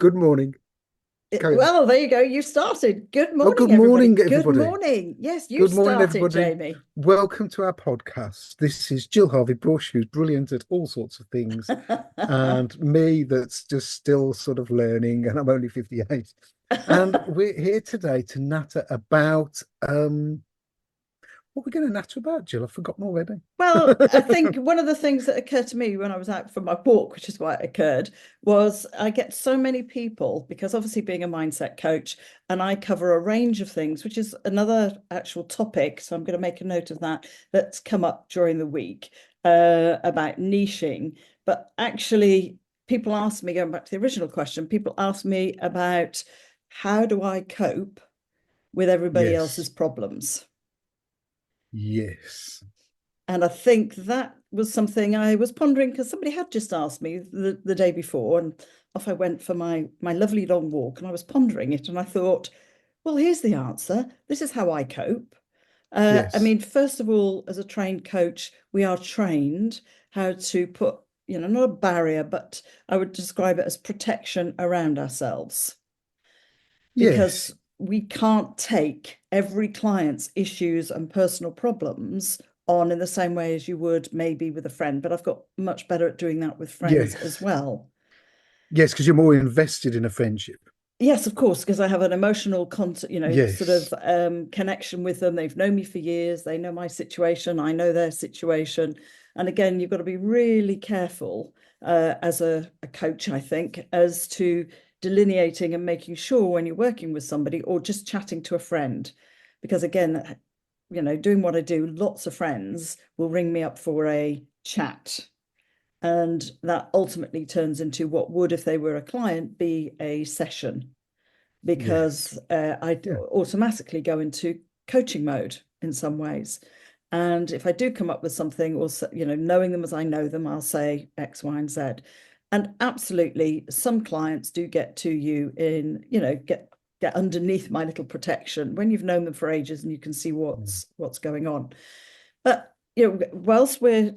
Good morning. Carry on. Well, there you go. You started. Good Oh, good morning, everybody. morning, Good everybody. morning. Yes, you Good morning, started, everybody. Jamie. Welcome to our podcast. This is Jill Harvey Bush, who's brilliant at all sorts of things, and me, that's just still sort of learning, and I'm only 58. And we're here today to natter about what we're going to natter about, Jill. I've forgotten already. Well, I think one of the things that occurred to me when I was out for my walk, which is why it occurred, was I get so many people, because obviously being a mindset coach, and I cover a range of things, which is another actual topic. So I'm going to make a note of that, that's come up during the week, about niching. But actually, people ask me, going back to the original question, people ask me about how do I cope with everybody else's Yes, problems? yes, And I think that was something I was pondering because somebody had just asked me the day before, and off I went for my lovely long walk, and I was pondering it, and I thought, well, here's the answer. This is how I cope. I yes, mean, first of all, as a trained coach, we are trained how to put, not a barrier, but I would describe it as protection around ourselves because yes, we can't take every client's issues and personal problems on in the same way as you would maybe with a friend. But I've got much better at doing that with friends as yes, well. yes, because you're more invested in a friendship. Yes, of course, because I have an emotional sort of Yes, connection with them. They've known me for years. They know my situation. I know their situation. And again, you've got to be really careful as a coach, I think, as to delineating and making sure when you're working with somebody or just chatting to a friend. Because again, doing what I do, lots of friends will ring me up for a chat. And that ultimately turns into what would, if they were a client, be a session yes, because I yeah. automatically go into coaching mode in some ways. And if I do come up with something, or knowing them as I know them, I'll say X, Y, and Z. And absolutely, some clients do get to you in, get underneath my little protection when you've known them for ages and you can see what's going on. But whilst we're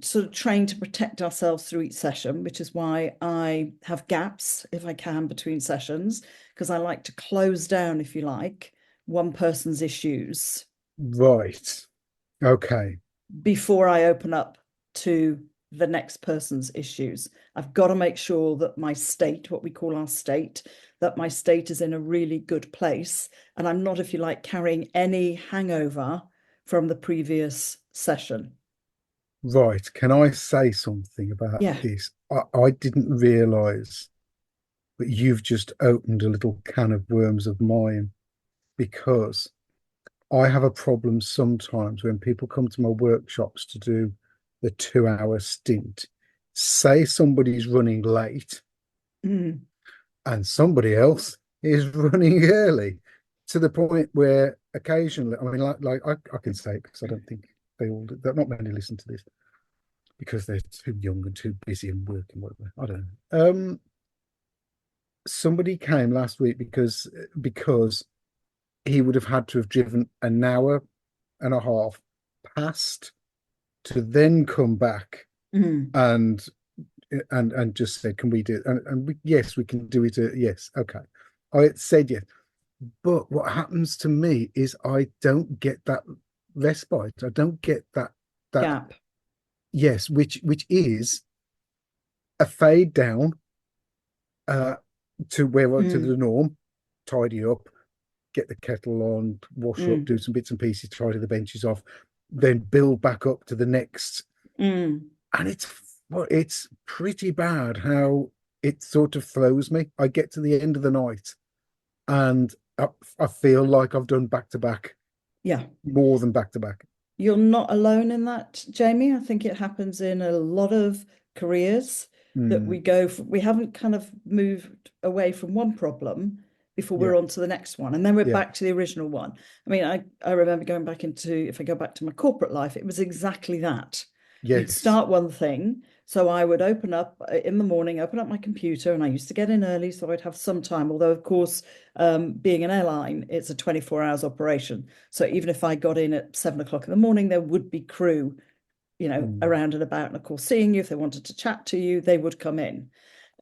sort of trained to protect ourselves through each session, which is why I have gaps if I can between sessions, because I like to close down, if you like, one person's issues Right. Okay. before I open up to the next person's issues. I've got to make sure that my state, what we call our state, that my state is in a really good place. And I'm not, if you like, carrying any hangover from the previous session. Right. Can I say something about Yeah. this? I didn't realize that you've just opened a little can of worms of mine because I have a problem sometimes when people come to my workshops to do the 2 hour stint. Say somebody's running late Mm. and somebody else is running early to the point where occasionally, I mean, I can say it because I don't think they all do, that not many listen to this because they're too young and too busy and working, whatever. I don't know. Somebody came last week because he would have had to have driven an hour and a half past to then come back Mm. and and just said, "Can we do it?" Yes, we can do it. Yes, okay. I said yes, but what happens to me is I don't get that respite. I don't get that Gap. yes, which is a fade down uh to Mm. the norm, tidy up, get the kettle on, wash up, Mm. do some bits and pieces, tidy the benches off, then build back up to the next. Mm. And it's pretty bad how it sort of throws me. I get to the end of the night and I feel like I've done back to back, Yeah. more than back to back. You're not alone in that, Jamie. I think it happens in a lot of careers that Mm, we haven't kind of moved away from one problem before yeah, we're on to the next one. And then we're yeah, back to the original one. I mean, I remember going back into, if I go back to my corporate life, it was exactly that. You'd yes, start one thing. So I would open up in the morning, open up my computer, and I used to get in early, so I'd have some time. Although, of course, being an airline, it's a 24 hours operation. So even if I got in at 7 o'clock in the morning, there would be crew, mm, around and about. And of course, seeing you, if they wanted to chat to you, they would come in.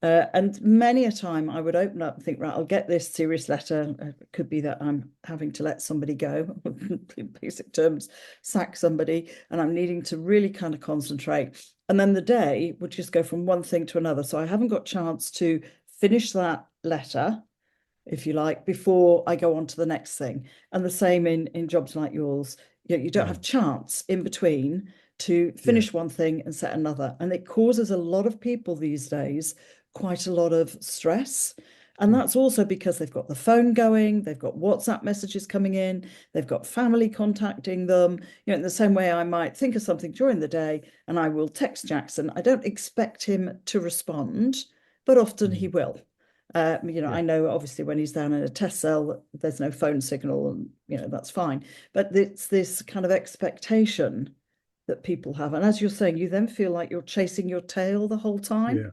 And many a time I would open up and think, right, I'll get this serious letter. It could be that I'm having to let somebody go, in basic terms, sack somebody, and I'm needing to really kind of concentrate. And then the day would just go from one thing to another. So I haven't got chance to finish that letter, if you like, before I go on to the next thing. And the same in jobs like yours. You don't have Mm. chance in between to Yeah. finish one thing and set another. And it causes a lot of people these days quite a lot of stress. And Mm. that's also because they've got the phone going, they've got WhatsApp messages coming in, they've got family contacting them. In the same way I might think of something during the day and I will text Jackson. I don't expect him to respond, but often he Mm. will. Yeah. I know obviously when he's down in a test cell, there's no phone signal, and that's fine. But it's this kind of expectation that people have. And as you're saying, you then feel like you're chasing your tail the whole time. Yeah.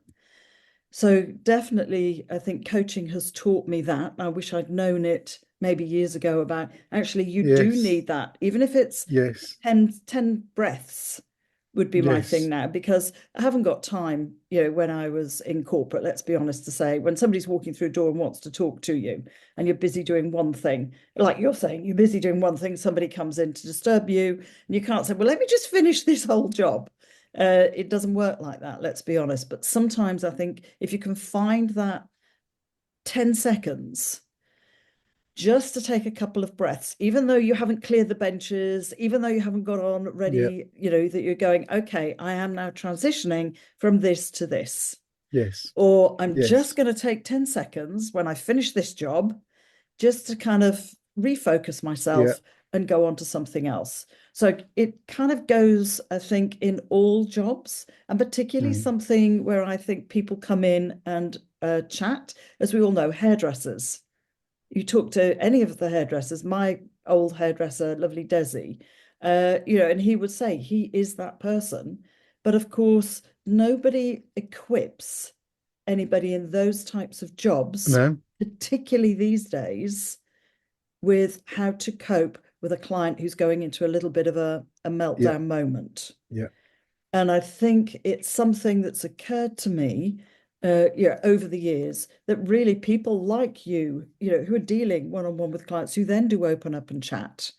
So definitely, I think coaching has taught me that. I wish I'd known it maybe years ago about actually you do Yes. need that, even if it's Yes. 10 breaths would be my thing Yes. now, because I haven't got time, when I was in corporate, let's be honest, to say when somebody's walking through a door and wants to talk to you and you're busy doing one thing, like you're saying, you're busy doing one thing, somebody comes in to disturb you, and you can't say, well, let me just finish this whole job. It doesn't work like that, let's be honest. But sometimes I think if you can find that 10 seconds just to take a couple of breaths, even though you haven't cleared the benches, even though you haven't got on Yeah. ready, that you're going, okay, I am now transitioning from this to this. Yes. Or I'm just Yes. going to take 10 seconds when I finish this job just to kind of refocus Yeah. myself and go on to something else. So it kind of goes, I think, in all jobs, and particularly Mm. something where I think people come in and chat. As we all know, hairdressers. You talk to any of the hairdressers, my old hairdresser, lovely Desi, and he would say he is that person. But of course, nobody equips anybody in those types of jobs, No. particularly these days, with how to cope with a client who's going into a little bit of a Yeah. meltdown moment. Yeah. And I think it's something that's occurred to me, over the years, that really people like you, who are dealing one-on-one with clients who then do open up and chat.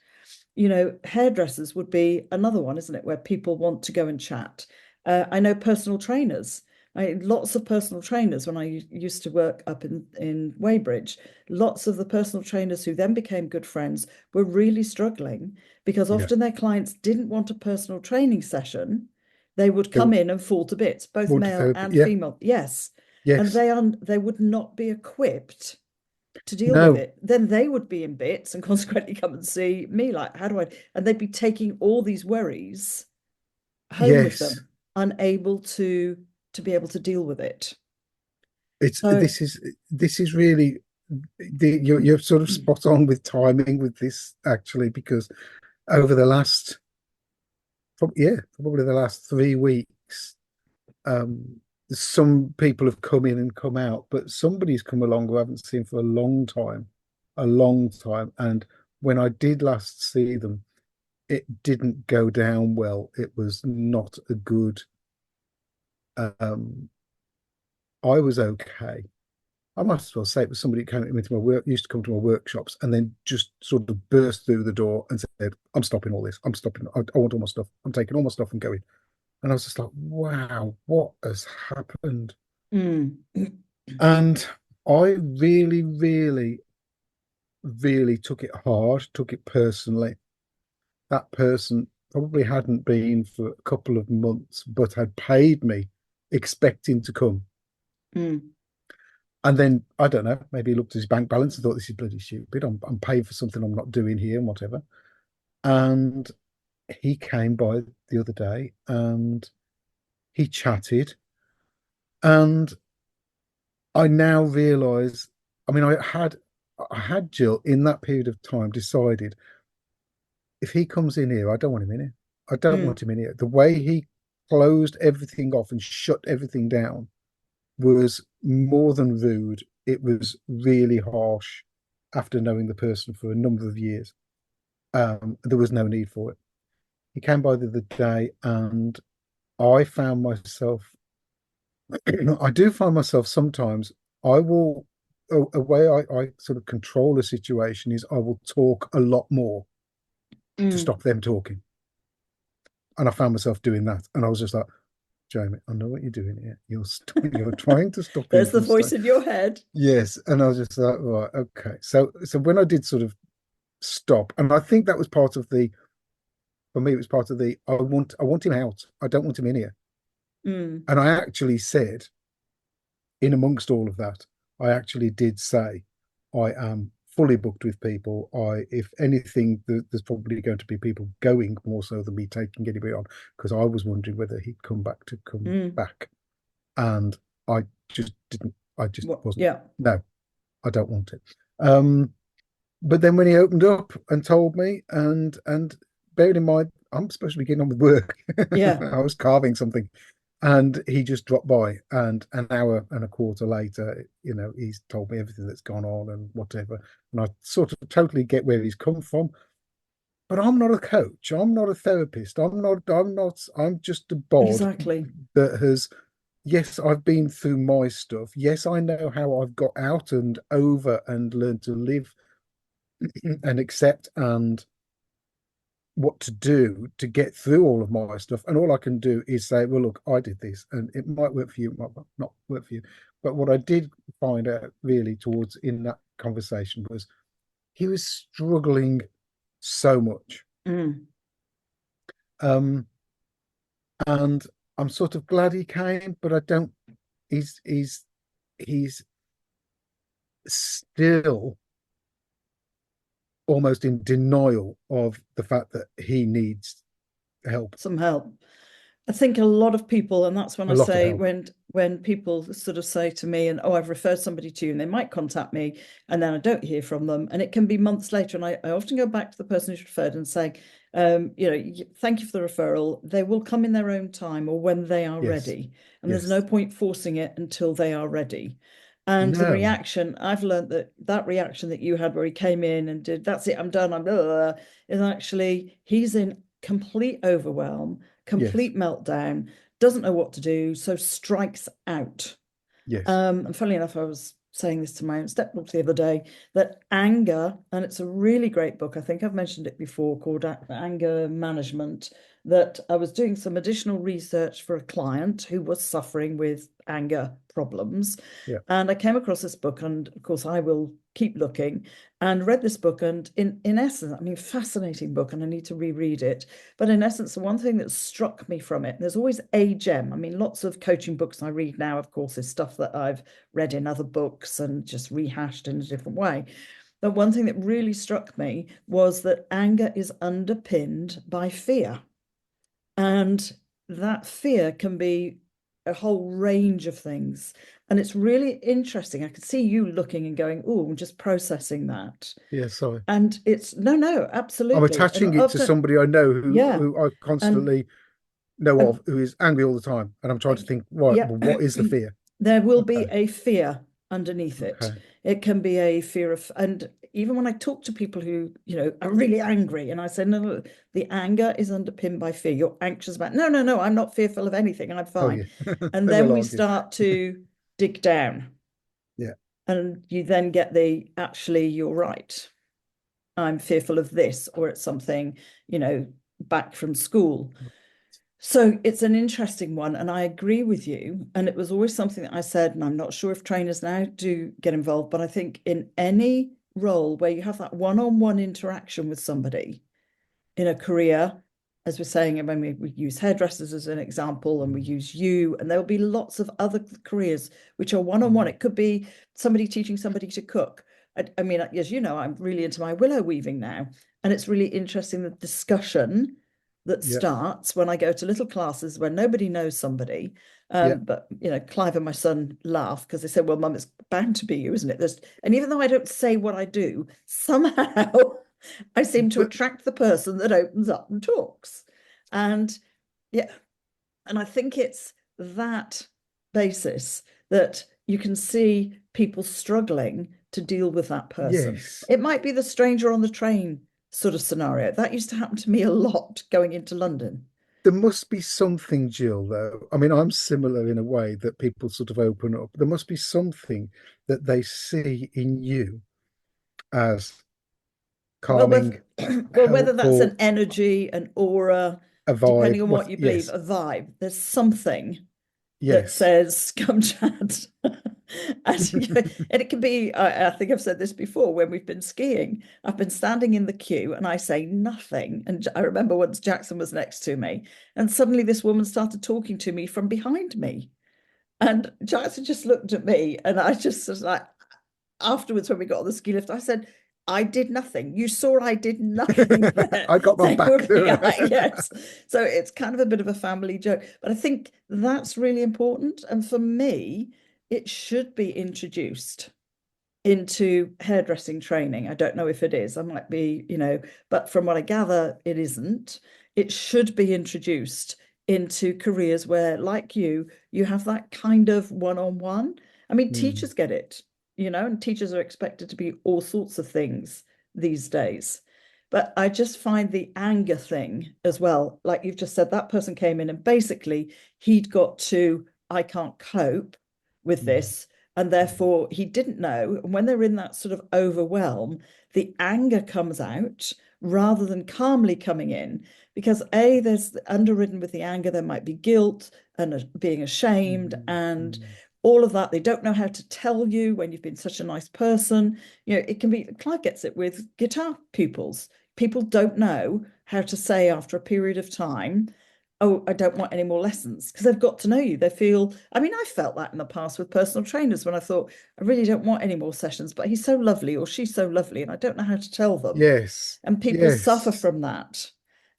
Hairdressers would be another one, isn't it, where people want to go and chat. I know personal trainers. Lots of personal trainers when I used to work up in Weybridge. Lots of the personal trainers who then became good friends were really struggling because Yeah. often their clients didn't want a personal training session. They would They come in and fall to bits, both water male therapy. and Yeah. female. Yes. And Yes. they would not be equipped to deal with No. it. Then they would be in bits and consequently come and see me, like, how do I? And they'd be taking all these worries home with Yes. them, unable to be able to deal with it. It's So, this is really you're sort of spot on with timing with this actually because over the last probably the last 3 weeks, um, some people have come in and come out, but somebody's come along who I haven't seen for a long time. And when I did last see them, it didn't go down well. It was not a good. Um, I was okay. I might as well say it was somebody who came into my work, used to come to my workshops, and then just sort of burst through the door and said, "I'm stopping all this. I'm stopping. I want all my stuff. I'm taking all my stuff and going." And I was just like, "Wow, what has happened?" mm, And I really, really, really took it hard, took it personally. That person probably hadn't been for a couple of months, but had paid me expecting to come. mm, And then I don't know, maybe he looked at his bank balance and thought, this is bloody stupid. I'm paying for something I'm not doing here and whatever. And he came by the other day and he chatted. And I now realize, I mean, I had Jill in that period of time decided if he comes in here, I don't want him in here. I don't mm, want him in here. The way he closed everything off and shut everything down was more than rude. It was really harsh after knowing the person for a number of years. There was no need for it. He came by the other day and I found myself I do find myself sometimes I will a way I sort of control a situation is I will talk a lot more to Mm. stop them talking. And I found myself doing that. And I was just like, Jamie, I know what you're doing here. You're trying to stop him There's the from voice staying. in your head. Yes. And I was just like, right, okay. So when I did sort of stop, and I think that was part of the for me, it was part of the I want him out. I don't want him in here. Mm. And I actually said, in amongst all of that, I actually did say, I am fully booked with people. If anything, there's probably going to be people going more so than me taking anybody on because I was wondering whether he'd come back to come Mm. back, and I just didn't. I just What? wasn't. Yeah. No, I don't want it. But then when he opened up and told me, and bearing in mind, I'm supposed to be getting on with work. Yeah. I was carving something, and he just dropped by. And an hour and a quarter later, he's told me everything that's gone on and whatever. And I sort of totally get where he's come from. But I'm not a coach. I'm not a therapist. I'm not. I'm not. I'm just a bod Exactly. that has. Yes, I've been through my stuff. Yes, I know how I've got out and over and learned to live and accept and what to do to get through all of my stuff. And all I can do is say, well, look, I did this and it might work for you, it might not work for you. But what I did find out really towards in that conversation was he was struggling so much. Mm. Um, and I'm sort of glad he came, but I don't, he's still almost in denial of the fact that he needs help, Some help. I think a lot of people, and that's when a I lot of say help. when people sort of say to me, and oh, I've referred somebody to you, and they might contact me, and then I don't hear from them, and it can be months later, and I often go back to the person who's referred and say, thank you for the referral. They will come in their own time or when they are Yes, ready, and there's no yes. point forcing it until they are ready. And the No, reaction, I've learned that reaction that you had where he came in and did, that's it, I'm done, I'm blah, blah, blah, is actually he's in complete overwhelm, yes, complete meltdown, doesn't know what to do, so strikes out. yes, And funnily enough, I was saying this to my own stepdaughter the other day that anger, and it's a really great book, I think I've mentioned it before, called Anger Management, that I was doing some additional research for a client who was suffering with anger problems. yeah, And I came across this book, and of course, I will keep looking and read this book. And in essence, I mean, fascinating book, and I need to reread it. But in essence, the one thing that struck me from it, and there's always a gem. I mean, lots of coaching books I read now, of course, is stuff that I've read in other books and just rehashed in a different way. The one thing that really struck me was that anger is underpinned by fear. And that fear can be a whole range of things. And it's really interesting. I could see you looking and going, oh, I'm just processing that. yeah. Sorry, And it's no, I'm absolutely. And attaching it to often, somebody I know who yeah. who I And constantly know and of, who is angry all the time, and I'm trying to think, right, yeah, well, what is the fear? there will be Okay, a fear underneath it. okay, It can be a fear of, and even when I talk to people who, are really angry, and I say, no, no, the anger is underpinned by fear. You're anxious about, no, no, no, I'm not fearful of anything. I'm oh fine. yeah, And they then will we argue. start to dig down, Yeah, and you then get the, actually, you're right. I'm fearful of this, or it's something, you know, back from school. So it's an interesting one, and I agree with you. And it was always something that I said, and I'm not sure if trainers now do get involved, but I think in any role where you have that one-on-one interaction with somebody in a career, as we're saying, when we use hairdressers as an example, and we use you, and there'll be lots of other careers which are one-on-one. It could be somebody teaching somebody to cook. I mean, as you know, I'm really into my willow weaving now, and it's really interesting the discussion that yeah, starts when I go to little classes where nobody knows somebody. yeah. But Clive and my son laugh because they say, "Well, Mum, it's bound to be you, isn't it?" And even though I don't say what I do, somehow I seem to But attract the person that opens up and talks. And yeah, and I think it's that basis that you can see people struggling to deal with that person. yes, It might be the stranger on the train sort of scenario. That used to happen to me a lot going into London. There must be something, Jill, though. I mean, I'm similar in a way that people sort of open up. There must be something that they see in you as Well, calming, well, whether that's an helpful, energy, an aura, a depending vibe. on What? what you believe, Yes, a vibe, there's something that yes. says, come chat. And, and it can be, I think I've said this before when we've been skiing. I've been standing in the queue and I say nothing. And I remember once Jackson was next to me, and suddenly this woman started talking to me from behind me. And Jackson just looked at me, and I just was like, afterwards, when we got on the ski lift, I said, I did nothing. You saw I did nothing there. I got my They were back to behind, her. yes. So it's kind of a bit of a family joke. But I think that's really important. And for me, it should be introduced into hairdressing training. I don't know if it is. I might be, but from what I gather, it isn't. It should be introduced into careers where, like you have that kind of one-on-one. I mean, Mm, teachers get it, and teachers are expected to be all sorts of things these days. But I just find the anger thing as well, like you've just said, that person came in and basically he'd got to, I can't cope with mm, this, and therefore he didn't know. And when they're in that sort of overwhelm, the anger comes out rather than calmly coming in, because there's underridden with the anger, there might be guilt and being ashamed mm, and mm. all of that. They don't know how to tell you when you've been such a nice person. It can be, Clive gets it with guitar pupils. People don't know how to say after a period of time, oh, I don't want any more lessons, because they've got to know you. They feel, I mean, I felt that in the past with personal trainers when I thought, I really don't want any more sessions, but he's so lovely or she's so lovely, and I don't know how to tell them. Yes, And people suffer yes, from that.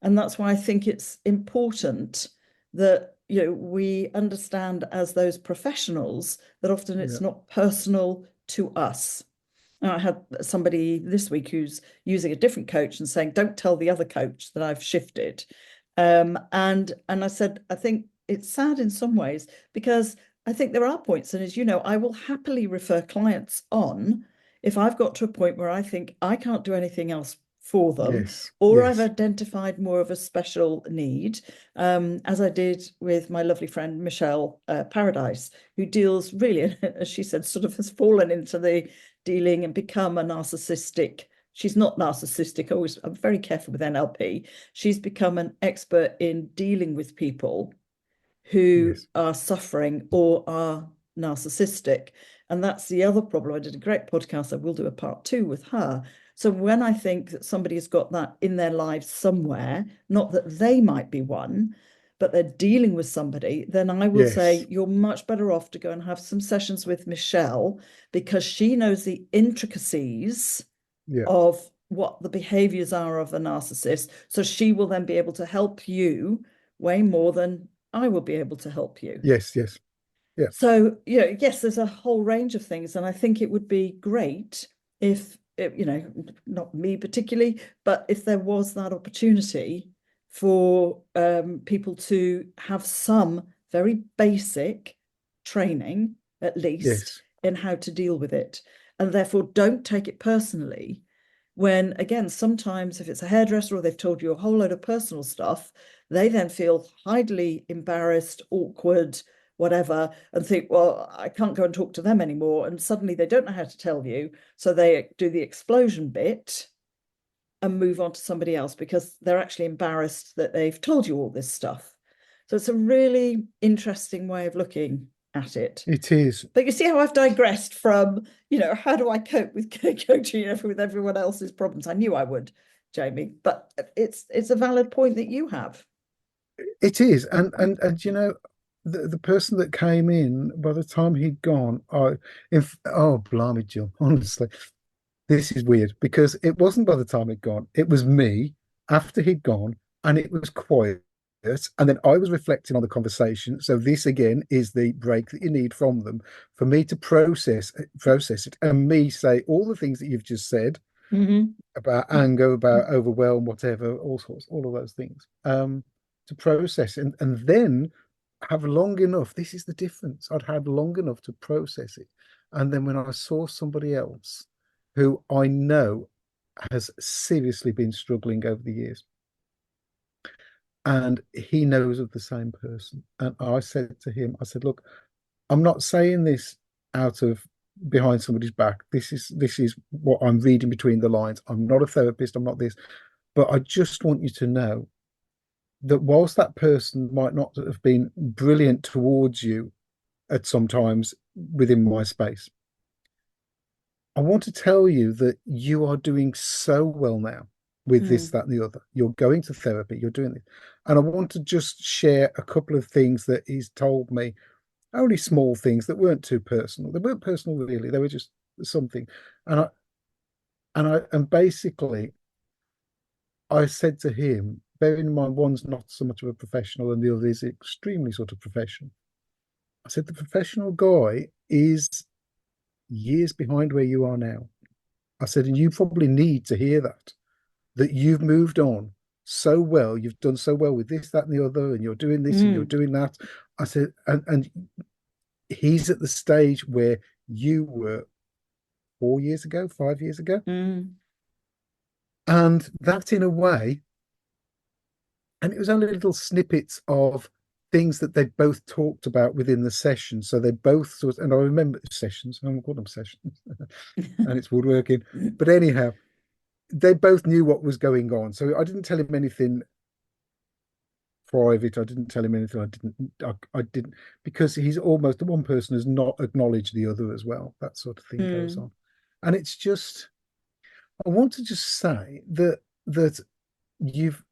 And that's why I think it's important that, we understand as those professionals that often yeah, it's not personal to us. I had somebody this week who's using a different coach and saying, don't tell the other coach that I've shifted. And I said, I think it's sad in some ways, because I think there are points, and as you know, I will happily refer clients on if I've got to a point where I think I can't do anything else for them, yes, or I've yes, identified more of a special need, as I did with my lovely friend Michelle Paradise, who deals really, as she said, sort of has fallen into the dealing and become a narcissistic. She's not narcissistic. I'm very careful with NLP. She's become an expert in dealing with people who yes, are suffering or are narcissistic. And that's the other problem. I did a great podcast. I will do a part 2 with her. So when I think that somebody has got that in their lives somewhere, not that they might be one, but they're dealing with somebody, then I will say yes, you're much better off to go and have some sessions with Michelle, because she knows the intricacies yeah, of what the behaviors are of a narcissist. So she will then be able to help you way more than I will be able to help you. yes, yes, yeah, So, yes, there's a whole range of things. And I think it would be great if, not me particularly, but if there was that opportunity for people to have some very basic training, at least, yes, in how to deal with it. And therefore, don't take it personally when, again, sometimes if it's a hairdresser or they've told you a whole load of personal stuff, they then feel highly embarrassed, awkward, whatever, and think, well, I can't go and talk to them anymore. And suddenly they don't know how to tell you. So they do the explosion bit and move on to somebody else because they're actually embarrassed that they've told you all this stuff. So it's a really interesting way of looking at it. it is. But you see how I've digressed from, how do I cope with coaching with everyone else's problems? I knew I would, Jamie, but it's a valid point that you have. It is, and the person that came in by the time he'd gone, if oh blimey, Jill, honestly, this is weird because it wasn't by the time he'd gone, it was me after he'd gone, and it was quiet, and then I was reflecting on the conversation. So this again is the break that you need from them for me to process it, and me say all the things that you've just said Mm-hmm. about anger, about overwhelm, whatever, all sorts, all of those things, to process and then have long enough. This is the difference. I'd had long enough to process it. And then when I saw somebody else who I know has seriously been struggling over the years, and he knows of the same person. And I said to him, I said, look, I'm not saying this out of behind somebody's back. This is what I'm reading between the lines. I'm not a therapist, I'm not this, but I just want you to know that whilst that person might not have been brilliant towards you at some times within my space, I want to tell you that you are doing so well now with this, Mm, that, and the other. You're going to therapy, you're doing it. And I want to just share a couple of things that he's told me, only small things that weren't too personal. They weren't personal really, they were just something. And and basically I said to him, bearing in mind one's not so much of a professional and the other is extremely sort of professional. I said the professional guy is years behind where you are now. I said, and you probably need to hear that, that you've moved on so well, you've done so well with this, that, and the other, and you're doing this and you're mm, doing that. I said, and he's at the stage where you were 4 years ago, 5 years ago. mm, And that in a way, and it was only little snippets of things that they both talked about within the session. So they both sort, and I remember sessions, I don't call them sessions, and it's woodworking. But anyhow, they both knew what was going on. So I didn't tell him anything private. I didn't tell him anything. I didn't, because he's almost the one person has not acknowledged the other as well. That sort of thing goes mm, on. And it's just, I want to just say that you've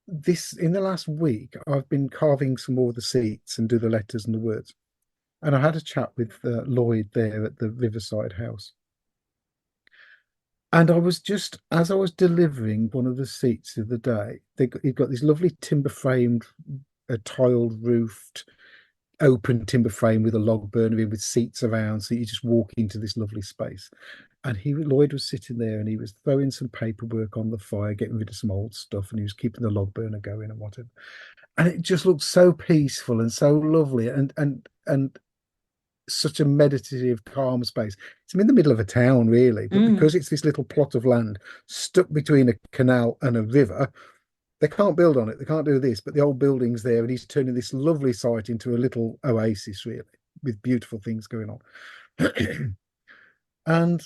this in the last week, I've been carving some more of the seats and do the letters and the words. And I had a chat with Lloyd there at the Riverside House. And I was just, as I was delivering one of the seats the other day, you've got this lovely timber framed, tiled roofed, open timber frame with a log burner in with seats around. So you just walk into this lovely space. And Lloyd was sitting there and he was throwing some paperwork on the fire, getting rid of some old stuff, and he was keeping the log burner going and whatever. And it just looked so peaceful and so lovely and such a meditative, calm space. It's in the middle of a town, really, but because mm. it's this little plot of land stuck between a canal and a river, they can't build on it. They can't do this, but the old building's there, and he's turning this lovely site into a little oasis, really, with beautiful things going on. And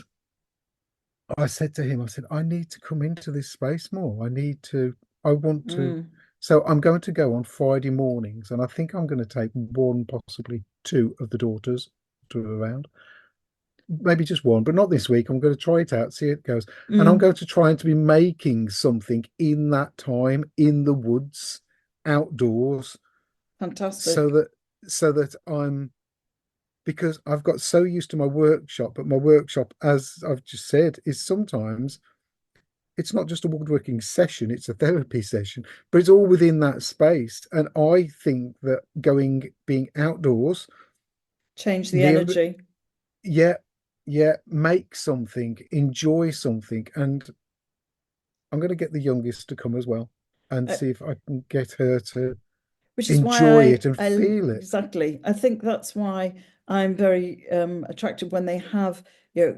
I said to him, I said, I need to come into this space more. I want to. Mm. So I'm going to go on Friday mornings, and I think I'm going to take one, possibly two of the daughters to around. Maybe just one, but not this week. I'm going to try it out, see how it goes. And I'm Mm. going to try and to be making something in that time in the woods, outdoors, so Fantastic. that I'm because I've got so used to my workshop, but my workshop, as I've just said, is sometimes it's not just a woodworking session, it's a therapy session, but it's all within that space. And I think that being outdoors, Change the near, energy. yeah, yeah, make something, enjoy something. And I'm going to get the youngest to come as well and Uh, see if I can get her to which is why enjoy it and I feel it. exactly. I think that's why I'm very attracted when they have,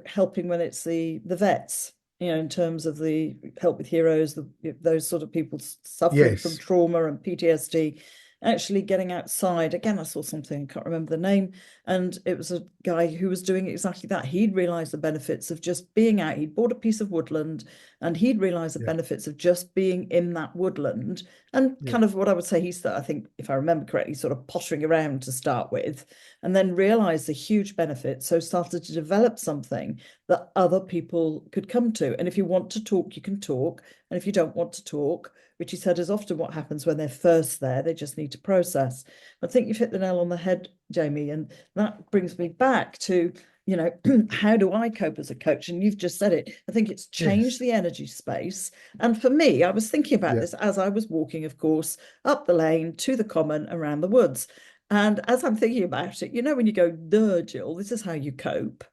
helping when it's the vets, in terms of the help with heroes, those sort of people suffering from Yes, trauma and PTSD, actually getting outside. Again, I saw something, I can't remember the name, and it was a guy who was doing exactly that. He'd realized the benefits of just being out. He'd bought a piece of woodland and he'd realized the yeah, benefits of just being in that woodland and yeah, kind of what I would say he's, I think, if I remember correctly, sort of pottering around to start with, and then realized the huge benefits. So started to develop something that other people could come to. And if you want to talk, you can talk. And if you don't want to talk, which he said is often what happens when they're first there, they just need to process. I think you've hit the nail on the head, Jamie. And that brings me back to, how do I cope as a coach? And you've just said it. I think it's changed yes, the energy space. And for me, I was thinking about yeah, this as I was walking, of course, up the lane to the common around the woods. And as I'm thinking about it, when you go, duh, Jill, this is how you cope.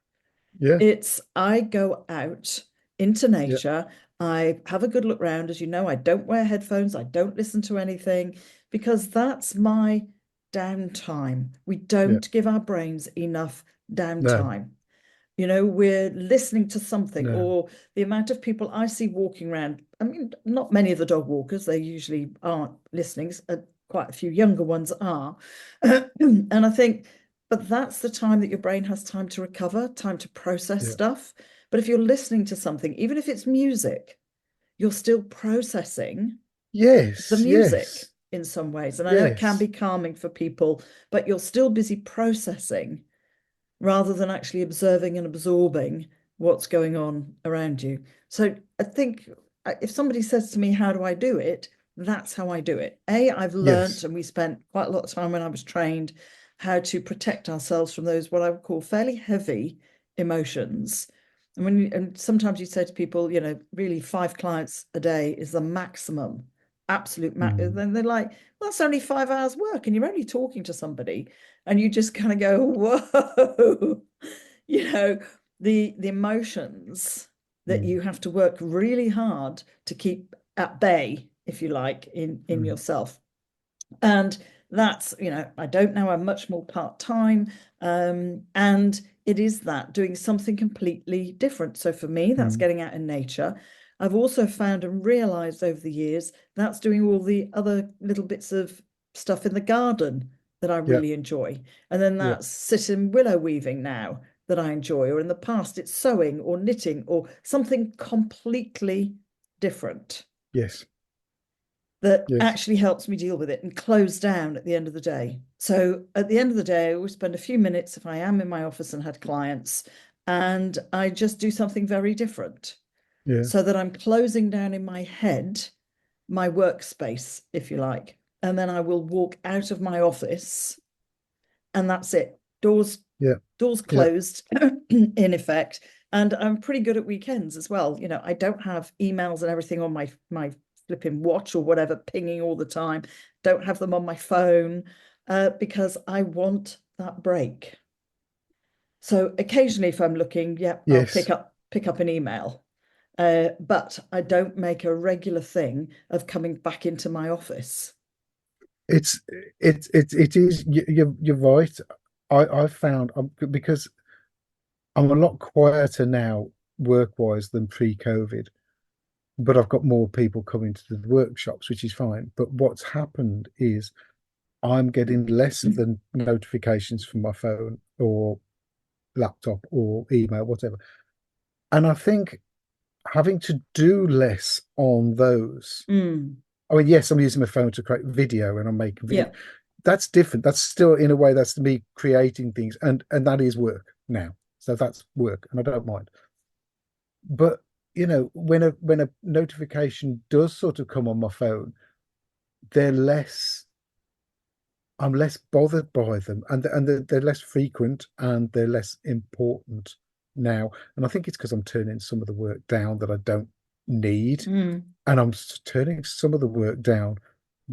yeah, It's I go out into yeah, nature. I have a good look round. As you know, I don't wear headphones. I don't listen to anything because that's my downtime. We yeah. don't give our brains enough No, downtime. We're listening to something, No. or the amount of people I see walking around. I mean, not many of the dog walkers, they usually aren't listening. Quite a few younger ones are. And I think, but that's the time that your brain has time to recover, time to process Yeah. stuff. But if you're listening to something, even if it's music, you're still processing the Yes. music Yes. in some ways. And I know it can Yes. be calming for people, but you're still busy processing rather than actually observing and absorbing what's going on around you. So I think if somebody says to me, how do I do it? That's how I do it. I've learnt, Yes. and we spent quite a lot of time when I was trained, how to protect ourselves from those, what I would call fairly heavy emotions. And sometimes you say to people, really 5 clients a day is the maximum, absolute max. Mm. Then they're like, well, that's only 5 hours work, and you're only talking to somebody, and you just kind of go, whoa, you know, the emotions that Mm. you have to work really hard to keep at bay, if you like, in Mm. yourself. And that's, I don't know, I'm much more part-time. And it is that doing something completely different. So for me, that's Mm. getting out in nature. I've also found and realized over the years that's doing all the other little bits of stuff in the garden that I Yeah. really enjoy. And then Yeah. that's sitting willow weaving now that I enjoy. Or in the past, it's sewing or knitting or something completely different Yes. that Yes. actually helps me deal with it and close down at the end of the day. So at the end of the day, I always spend a few minutes if I am in my office and had clients, and I just do something very different Yeah. so that I'm closing down in my head my workspace, if you like. And then I will walk out of my office and that's it. Yeah. Doors Yeah. closed in effect. And I'm pretty good at weekends as well. I don't have emails and everything on my flipping watch or whatever pinging all the time. Don't have them on my phone because I want that break. So occasionally, if I'm looking, yeah, I'll pick Yes. up an email. But I don't make a regular thing of coming back into my office. It's it is you're right. I've found because I'm a lot quieter now work-wise than pre-COVID, but I've got more people coming to the workshops, which is fine. But what's happened is I'm getting less of the notifications from my phone or laptop or email, whatever. And I think having to do less on those. Mm, I mean, yes, I'm using my phone to create video and I'm making video. yeah. That's different. That's still in a way that's me creating things, and that is work now. So that's work, and I don't mind. But when a notification does sort of come on my phone, they're less. I'm less bothered by them, and they're less frequent and they're less important now. And I think it's because I'm turning some of the work down that I don't need, Mm, and I'm turning some of the work down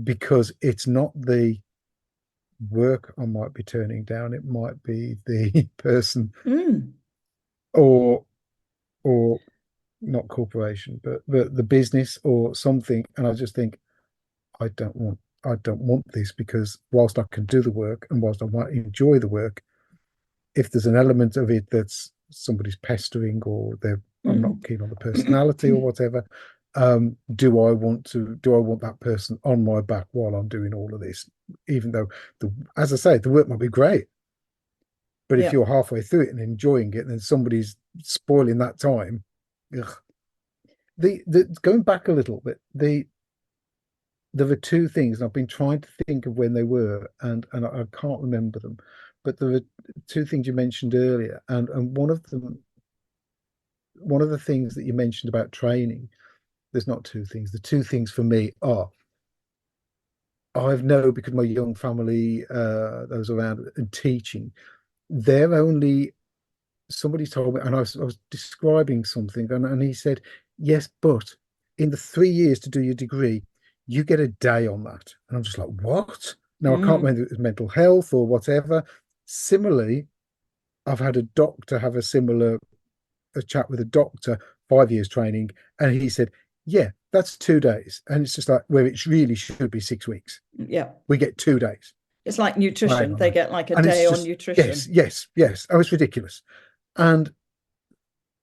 because it's not the work I might be turning down. It might be the person mm, or or not corporation, but the business or something. And I just think I don't want this because whilst I can do the work and whilst I might enjoy the work, if there's an element of it that's somebody's pestering or I'm not mm. keen on the personality or whatever, do I want that person on my back while I'm doing all of this? Even though as I say, the work might be great, but if Yeah. you're halfway through it and enjoying it, and then somebody's spoiling that time, ugh. The going back a little bit, there were two things, and I've been trying to think of when they were, and I can't remember them. But there were two things you mentioned earlier, and one of the things that you mentioned about training. There's not two things. The two things for me are I've know because my young family, those around and teaching, they're only somebody told me, and I was describing something, and he said, yes, but in the 3 years to do your degree, you get a day on that. And I'm just like, what? Now, I can't Mm, remember if it was mental health or whatever. Similarly, I've had a doctor have a chat with a doctor, 5 years training, and he said, yeah, that's 2 days. And it's just like, where it really should be 6 weeks. yeah. We get 2 days. It's like Hang nutrition. on. They get like a And it's day on just, yes, nutrition. yes, yes. Oh, it's ridiculous. And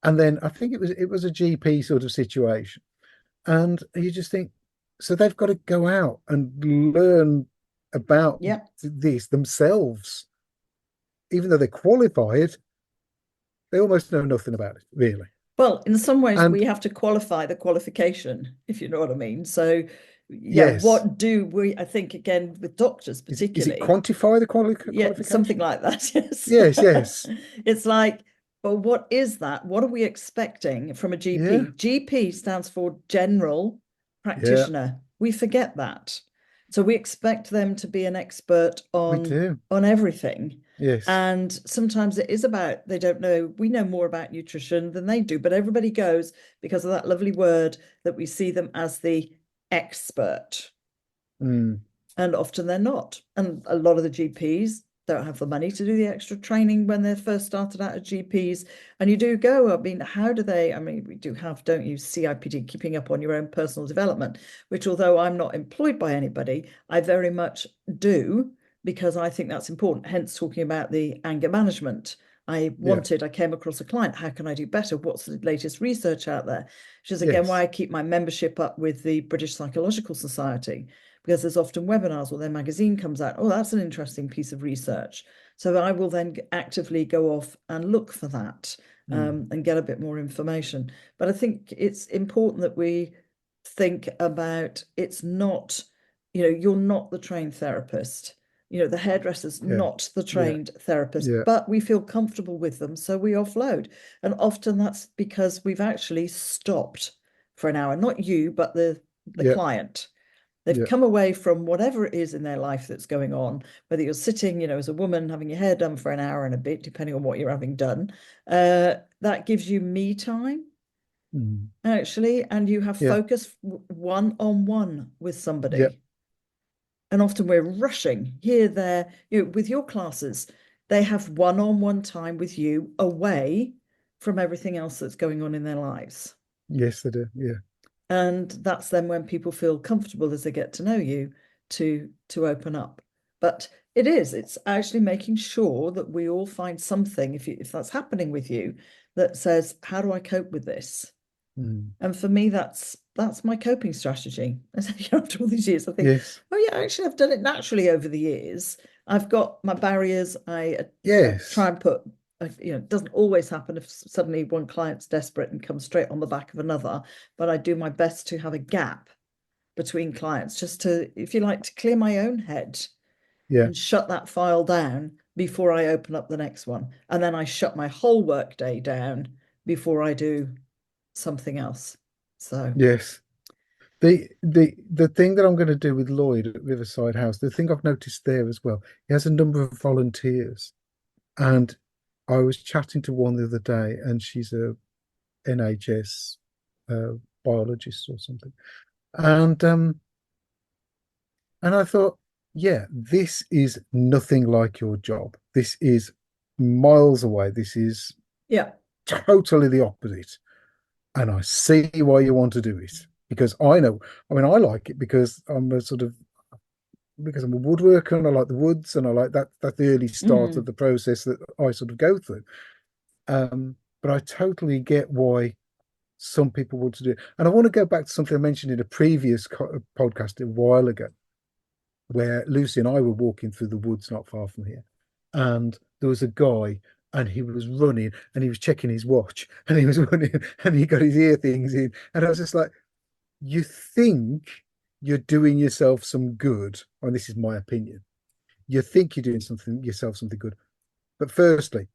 And then I think it was a GP sort of situation. And you just think, so they've got to go out and learn about Yeah. this themselves, even though they're qualified, they almost know nothing about it, really. Well, in some ways, And we have to qualify the qualification, if you know what I mean. So, yeah, yes, what do we, I think, again, with doctors is it particularly, quantify the yeah, something qualification? like that. Yes. Yes, yes, It's like, well, what is that? What are we expecting from a yeah, GP? GP stands for general yeah, practitioner. We forget that. So we expect them to be an expert we do. on everything. Yes, And sometimes it is about they don't know, we know more about nutrition than they do, but everybody goes because of that lovely word that we see them as the expert. mm, And often they're not. And a lot of the GPs don't have the money to do the extra training when they're first started out as GPs. And you do go, I mean, how do they? I mean, we do have, don't you, CIPD, keeping up on your own personal development, which although I'm not employed by anybody, I very much do because I think that's important. Hence, talking about the anger management. yeah, I came across a client. How can I do better? What's the latest research out there? Which is again why yes, I keep my membership up with the British Psychological Society because there's often webinars or their magazine comes out. Oh, that's an interesting piece of research. So I will then actively go off and look for that mm, and get a bit more information. But I think it's important that we think about it's not, you're not the trained therapist. The hairdresser's yeah, not the yeah, trained therapist, yeah, but we feel comfortable with them, so we offload. And often that's because we've actually stopped for an hour, not you, but the yeah, client. They've yeah, come away from whatever it is in their life that's going on, whether you're sitting, as a woman having your hair done for an hour and a bit, depending on what you're having done. That gives you me time, mm, actually, and you have yeah, focus one on one with yeah, somebody. And often we're rushing here, there, with your classes, they have one on one time with you away from everything else that's going on in their lives. yes, they do. Yeah, And that's then when people feel comfortable as they get to know you to open up. But it's actually making sure that we all find something, if that's happening with you, that says, how do I cope with this? mm, And for me, that's my coping strategy. After all these years, I think, yes, oh yeah, actually I've done it naturally over the years. I've got my barriers. I try yes, and put, it doesn't always happen if suddenly one client's desperate and comes straight on the back of another, but I do my best to have a gap between clients just to, if you like, to clear my own head yeah, and shut that file down before I open up the next one. And then I shut my whole work day down before I do something else. So, yes. The thing that I'm going to do with Lloyd at Riverside House, the thing I've noticed there as well, he has a number of volunteers, and I was chatting to one the other day, and she's a NHS uh, biologist or something, and I thought, yeah, this is nothing like your job. This is miles away. This is yeah. totally the opposite. And I see why you want to do it because I know, I mean, I like it because I'm a woodworker and I like the woods and I like that's the early start of Mm, the process that I sort of go through. But I totally get why some people want to do it. And I want to go back to something I mentioned in a previous podcast a while ago, where Lucy and I were walking through the woods not far from here, and there was a guy, and he was running, and he was checking his watch, and he was running, and he got his ear things in, and I was just like, you think you're doing yourself some good, and this is my opinion. You think you're doing something good, but firstly,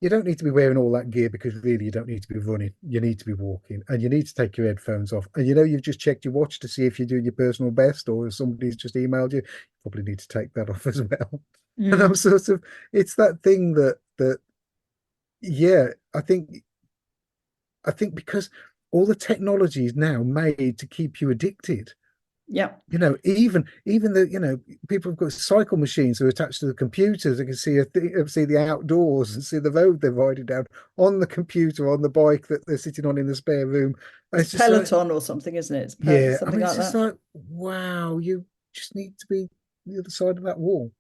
you don't need to be wearing all that gear because really you don't need to be running. You need to be walking and you need to take your headphones off. And you've just checked your watch to see if you're doing your personal best or if somebody's just emailed you. You probably need to take that off as well. And I'm mm, sort of, it's that thing that yeah, I think because all the technology is now made to keep you addicted. yeah. Even the people have got cycle machines who are attached to the computers. They can see the outdoors and see the road they're riding down on the computer on the bike that they're sitting on in the spare room. And It's it's just like, Peloton or something, isn't it? It's yeah, I something mean, it's like just that. like, wow, you just need to be the other side of that wall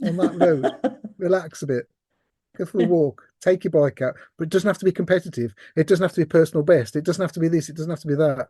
on that road. Relax a bit, go for a walk, take your bike out, but it doesn't have to be competitive. It doesn't have to be personal best. It doesn't have to be this. It doesn't have to be that.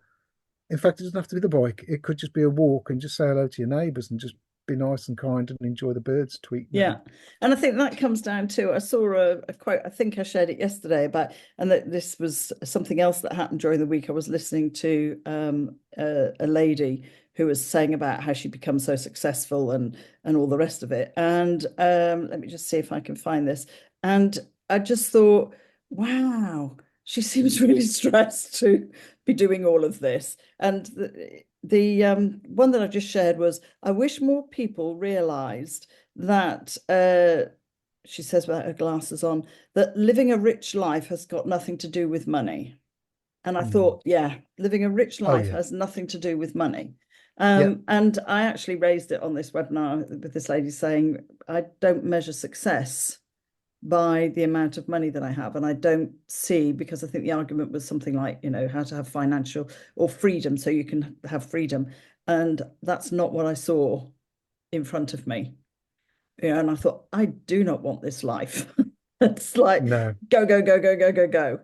In fact, it doesn't have to be the bike. It could just be a walk and just say hello to your neighbours and just be nice and kind and enjoy the birds tweeting at you. Yeah. And I think that comes down to, I saw a quote, I think I shared it yesterday about, and that this was something else that happened during the week. I was listening to a lady who was saying about how she become so successful and all the rest of it. And let me just see if I can find this. And I just thought, wow, she seems really stressed to be doing all of this. And the one that I just shared was, I wish more people realized that she says without her glasses on, that living a rich life has got nothing to do with money. And I Mm. thought, yeah, living a rich Oh life yeah, has nothing to do with money. yeah. And I actually raised it on this webinar with this lady saying, I don't measure success by the amount of money that I have. And I don't see, because I think the argument was something like, how to have financial or freedom so you can have freedom. And that's not what I saw in front of me. And I thought, I do not want this life. It's like No. go, go, go, go, go, go, go.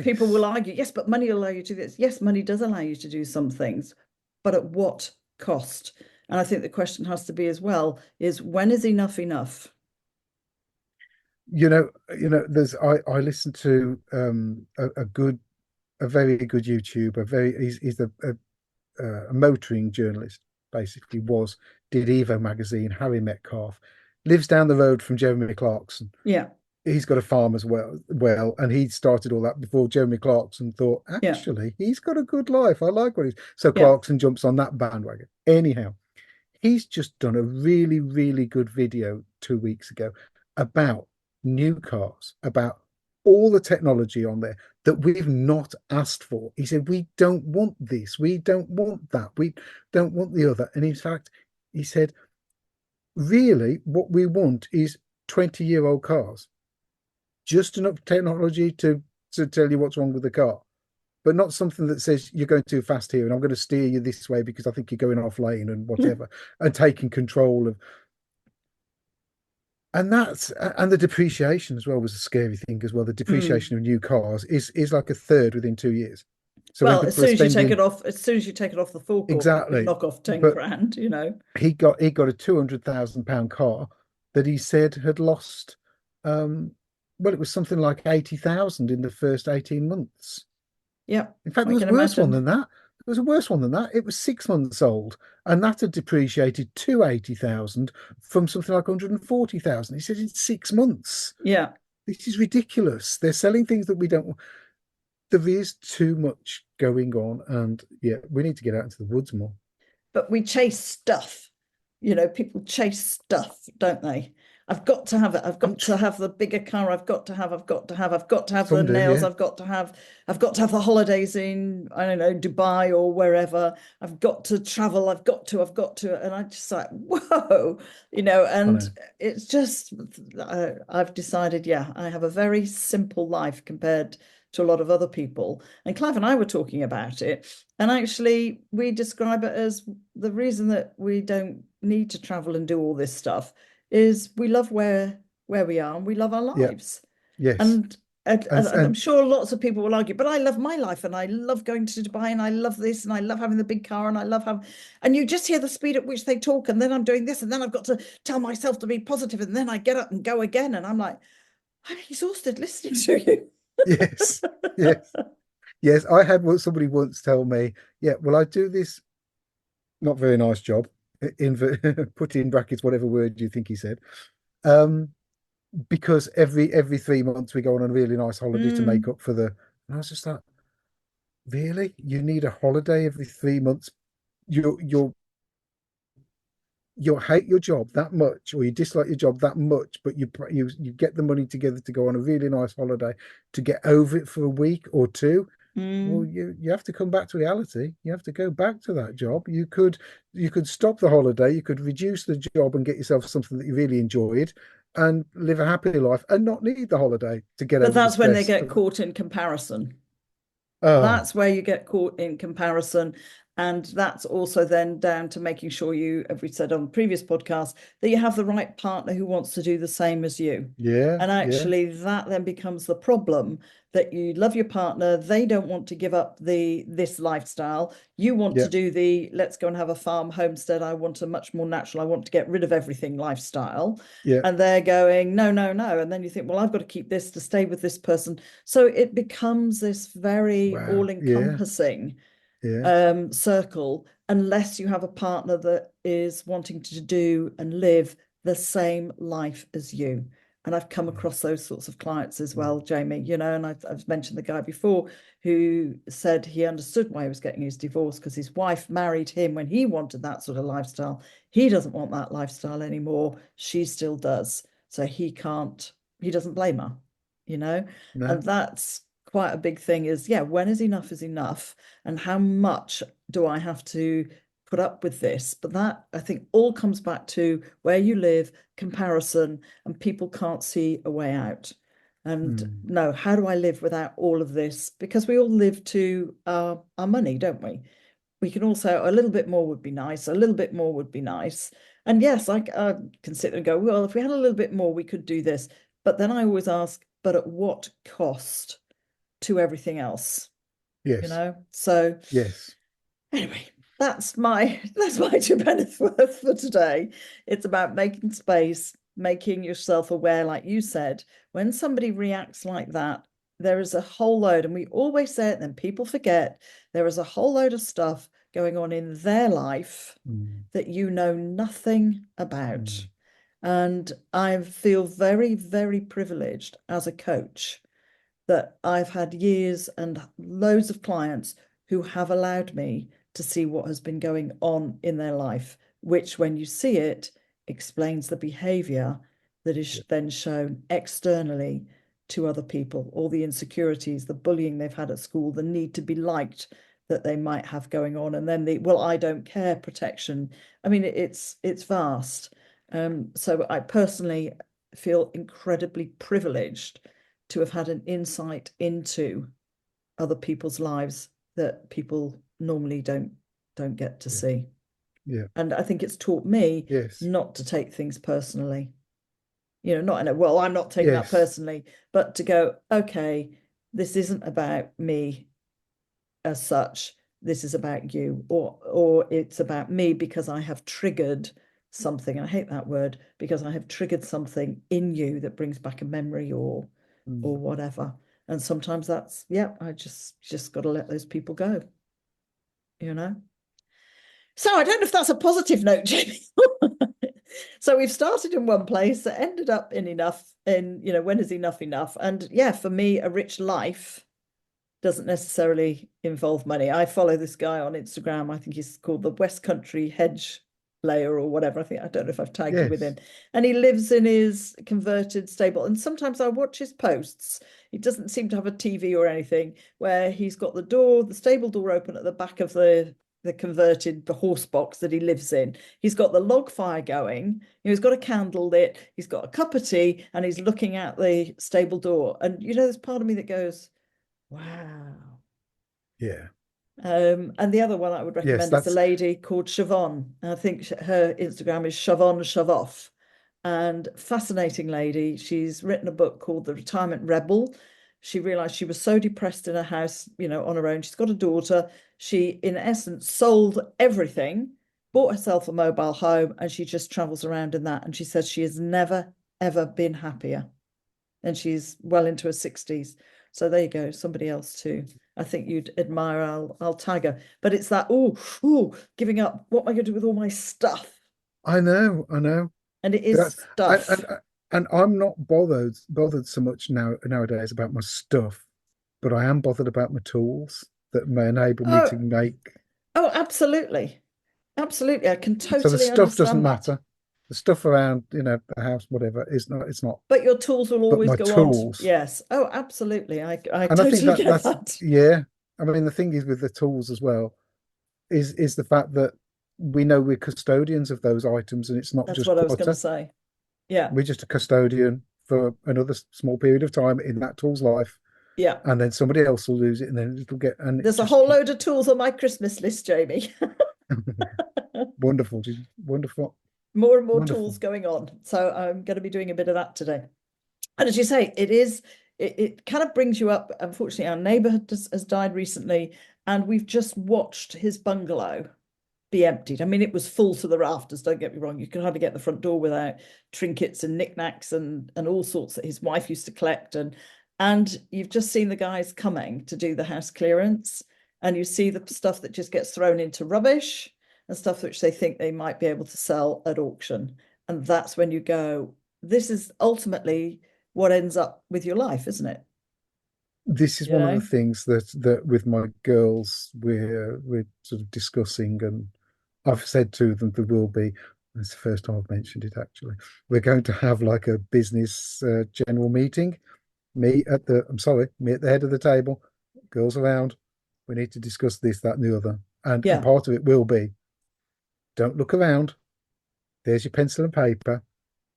People will Yes. argue, yes, but money will allow you to do this. Yes, money does allow you to do some things, but at what cost? And I think the question has to be as well is, when is enough enough? There's I listen to a very good YouTuber, he's a motoring journalist, basically did Evo magazine, Harry Metcalf, lives down the road from Jeremy Clarkson. Yeah, He's got a farm as well, and he started all that before Jeremy Clarkson thought, yeah, actually, he's got a good life. I like what he's so yeah. Clarkson jumps on that bandwagon. Anyhow, he's just done a really, really good video 2 weeks ago about new cars, about all the technology on there that we've not asked for. He said, we don't want this, we don't want that, we don't want the other. And in fact, he said, really, what we want is 20-year-old cars, just enough technology to tell you what's wrong with the car, but not something that says you're going too fast here and I'm going to steer you this way because I think you're going off lane and whatever, and taking control of. And the depreciation as well was a scary thing as well. The Mm. depreciation of new cars is like a third within 2 years. So when Well, as people are soon as you take it spending off, as soon as you take it off the forecourt, you can exactly, knock off 10 but grand. he got a £200,000 car that he said had lost, um, well, it was something like 80,000 in the first 18 months. Yeah, In fact, I there was can a worse one imagine. than that. There was a worse one than that. It was 6 months old, and that had depreciated to 80,000 from something like 140,000. He said in 6 months. Yeah. This is ridiculous. They're selling things that we don't. There is too much going on, and yeah, we need to get out into the woods more. But we chase stuff. People chase stuff, don't they? I've got to have it. I've I'm got to tr have the bigger car. I've got to have the Some do, nails. yeah, I've got to have the holidays in, I don't know, Dubai or wherever. I've got to travel. I've got to. And I just like, whoa, I and know. it's just, I've decided, yeah, I have a very simple life compared to a lot of other people. And Clive and I were talking about it. And actually, we describe it as the reason that we don't need to travel and do all this stuff is we love where we are and we love our Yeah, lives. yes, And, and, and and I'm and sure lots of people will argue, but I love my life and I love going to Dubai and I love this and I love having the big car and I love having, and you just hear the speed at which they talk. And then I'm doing this and then I've got to tell myself to be positive and then I get up and go again. And I'm like, I'm exhausted listening to you. yes, yes, yes. I had somebody once tell me, yeah, well, I do this not very nice job in put in brackets whatever word you think he said. Um, because every 3 months we go on a really nice holiday to make Mm, up for the. And I was just like, really? You need a holiday every 3 months? You hate your job that much, or you dislike your job that much, but you get the money together to go on a really nice holiday to get over it for a week or two. Well, mm. you have to come back to reality. You have to go back to that job. You could stop the holiday. You could reduce the job and get yourself something that you really enjoyed, and live a happy life, and not need the holiday to get But over the that's when they stress get of. caught in comparison. Oh, That's where you get caught in comparison. And that's also then down to making sure you, as we said on the previous podcast, that you have the right partner who wants to do the same as you. Yeah, And yeah, actually, that then becomes the problem, that you love your partner, they don't want to give up this lifestyle. You want to yeah, do the let's go and have a farm homestead. I want a much more natural, I want to get rid of everything lifestyle. yeah. And they're going, no, no, no. And then you think, well, I've got to keep this to stay with this person. So it becomes this very Wow. Yeah, all-encompassing yeah. circle, unless you have a partner that is wanting to do and live the same life as you. And I've come Mm, across those sorts of clients as mm, well, Jamie, and I've mentioned the guy before who said he understood why he was getting his divorce, because his wife married him when he wanted that sort of lifestyle. He doesn't want that lifestyle anymore. She still does. So he doesn't blame her, you know, no. and that's quite a big thing is, yeah, when is enough? And how much do I have to put up with this? But that, I think, all comes back to where you live, comparison, and people can't see a way out. And Mm, no, how do I live without all of this? Because we all live to our money, don't we? We can also, a little bit more would be nice, a little bit more would be nice. And yes, I can sit there and go, well, if we had a little bit more, we could do this. But then I always ask, but at what cost to everything else? yes, So yes. anyway, that's my 2 pennies worth for today. It's about making space, making yourself aware, like you said. When somebody reacts like that, there is a whole load, and we always say it, then people forget, there is a whole load of stuff going on in their life Mm, that you know nothing about. mm, And I feel very, very privileged as a coach that I've had years and loads of clients who have allowed me to see what has been going on in their life, which, when you see it, explains the behavior that yeah, is then shown externally to other people, all the insecurities, the bullying they've had at school, the need to be liked that they might have going on, and then the well, I don't care protection. I mean, it's vast. So I personally feel incredibly privileged to have had an insight into other people's lives that people normally don't get to yeah, see. yeah. And I think it's taught me Yes, not to take things personally. Not in a, well, I'm not taking that yes. personally, but to go, okay, this isn't about me as such. This is about you, or it's about me because I have triggered something. I hate that word, because I have triggered something in you that brings back a memory or Mm. whatever. And sometimes that's, yeah, I just got to let those people go, you know. So I don't know if that's a positive note, Jamie. So we've started in one place that ended up in enough, in, when is enough enough? And yeah, for me, a rich life doesn't necessarily involve money. I follow this guy on Instagram. I think he's called the West Country Hedge Layer or whatever. I don't know if I've tagged you with Yes. him. And he lives in his converted stable. And sometimes I watch his posts. He doesn't seem to have a TV or anything, where he's got the stable door open at the back of the horse box that he lives in. He's got the log fire going. He's got a candle lit. He's got a cup of tea, and he's looking out the stable door. And there's part of me that goes, wow. Yeah. And the other one I would Yes, recommend is a that's lady called Siobhan. I think her Instagram is Siobhan Shavoff. And fascinating lady. She's written a book called The Retirement Rebel. She realized she was so depressed in her house, on her own. She's got a daughter. She, in essence, sold everything, bought herself a mobile home, and she just travels around in that. And she says she has never, ever been happier. And she's well into her 60s. So there you go, somebody else too. I think you'd admire. I'll tag her. But it's that, giving up. What am I going to do with all my stuff? I know, I know. And it is That's and stuff. and and I'm not bothered so much nowadays about my stuff, but I am bothered about my tools that may enable me to Oh, make. oh, absolutely. Absolutely. I can So the totally stuff doesn't understand that. matter. The stuff around, the house, whatever, is not. It's not. But your tools will But always my go on to, tools, yes. Oh, absolutely. I and I think totally that get that's that. yeah. I mean, the thing is with the tools as well is the fact that we know we're custodians of those items, and it's not That's just what I was going to clutter. say. Yeah. We're just a custodian for another small period of time in that tool's life. Yeah. and then somebody else will lose it, and then it'll get, and it There's a just whole keep load of tools on my Christmas list, Jamie. wonderful, wonderful, More and more wonderful. tools going on. So I'm going to be doing a bit of that today. And as you say, it kind of brings you up. Unfortunately, our neighbour has died recently, and we've just watched his bungalow be emptied. I mean, it was full to the rafters, don't get me wrong. You could hardly get the front door without trinkets and knickknacks and all sorts that his wife used to collect. And you've just seen the guys coming to do the house clearance, and you see the stuff that just gets thrown into rubbish and stuff which they think they might be able to sell at auction. And that's when you go, this is ultimately what ends up with your life, isn't it? This is You one of the know? things that with my girls we're sort of discussing, and I've said to them there will be. It's the first time I've mentioned it actually. We're going to have like a business general meeting. Me at the head of the table, girls around. We need to discuss this, that, and the other. And Yeah, part of it will be don't look around. There's your pencil and paper.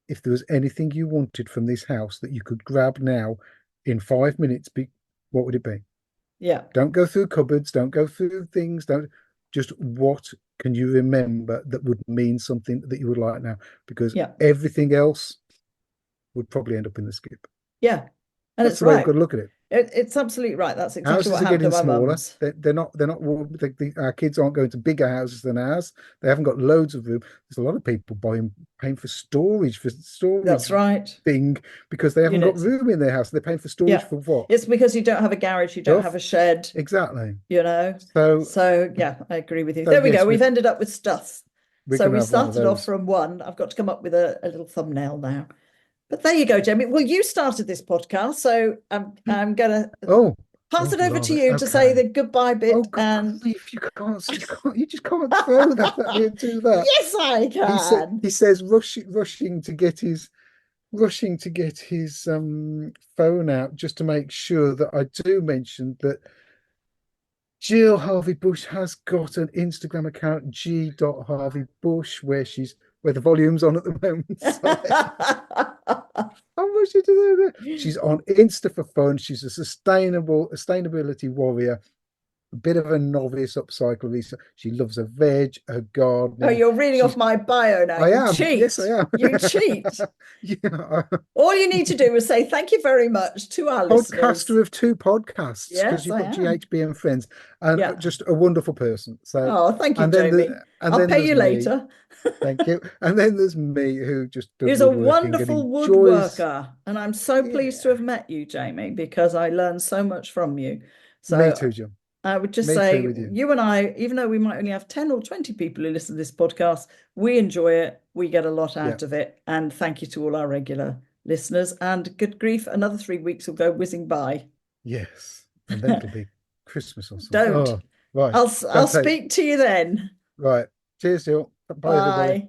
If there was anything you wanted from this house that you could grab now in 5 minutes, what would it be? yeah, Don't go through cupboards, don't go through things, don't just what can you remember that would mean something that you would like now? Because yeah, everything else would probably end up in the skip. yeah. And That's it's the way we've got right. to look at it. It's absolutely right. That's exactly Houses what are happened to getting my smaller. mum's. They're not. Our kids aren't going to bigger houses than ours. They haven't got loads of room. There's a lot of people paying for That's storage right. thing because they haven't got Units. room in their house. They're paying for storage Yeah. for what? It's because you don't have a garage, you don't have Stuff. a shed, Exactly. you know. So So yeah, I agree with you. so There we go. yes, We've ended up with stuff. we're So going to we have one of started off those. from one. I've got to come up with a little thumbnail now. But there you go, Jamie. Well, you started this podcast, so I'm gonna Oh, pass oh, it over to blimey. you to say Okay. the goodbye Oh, bit. good And grief! You just can't throw that at me and do that. yes, I can. He says rushing to get his phone out just to make sure that I do mention that Jill Harvey Bush has got an Instagram account, g.harveybush, where the volume's on at the moment. Sorry. I'm rushing to do that. She's on Insta for fun. She's a sustainability warrior, a bit of a novice upcycle research. She loves her veg, her Oh, gardening. you're reading off She's my bio now. I You am. Yes, cheat. I am. You cheat. Yeah. All you need to do is say thank you very much to our listeners. Podcaster of two podcasts because Yes, you've I got am. GHB and friends, and Yeah. just a wonderful person. So, Oh, thank you, Jamie. and I'll then pay there's you me. later. Thank you. And then there's me who just does He's a woodworking and wonderful enjoys. woodworker, and I'm so pleased to Yeah, have met you, Jamie, because I learned so much from you. me So too, Jim. I would just Me too say, with you. you and I, even though we might only have 10 or 20 people who listen to this podcast, we enjoy it. We get a lot Yeah. out of it. And thank you to all our regular listeners. And good grief, another 3 weeks will go whizzing by. Yes. And then it'll be Christmas or something. Don't. Oh, right. I'll Don't take. speak to you then. Right. Cheers, Jill. Bye, everybody. Bye.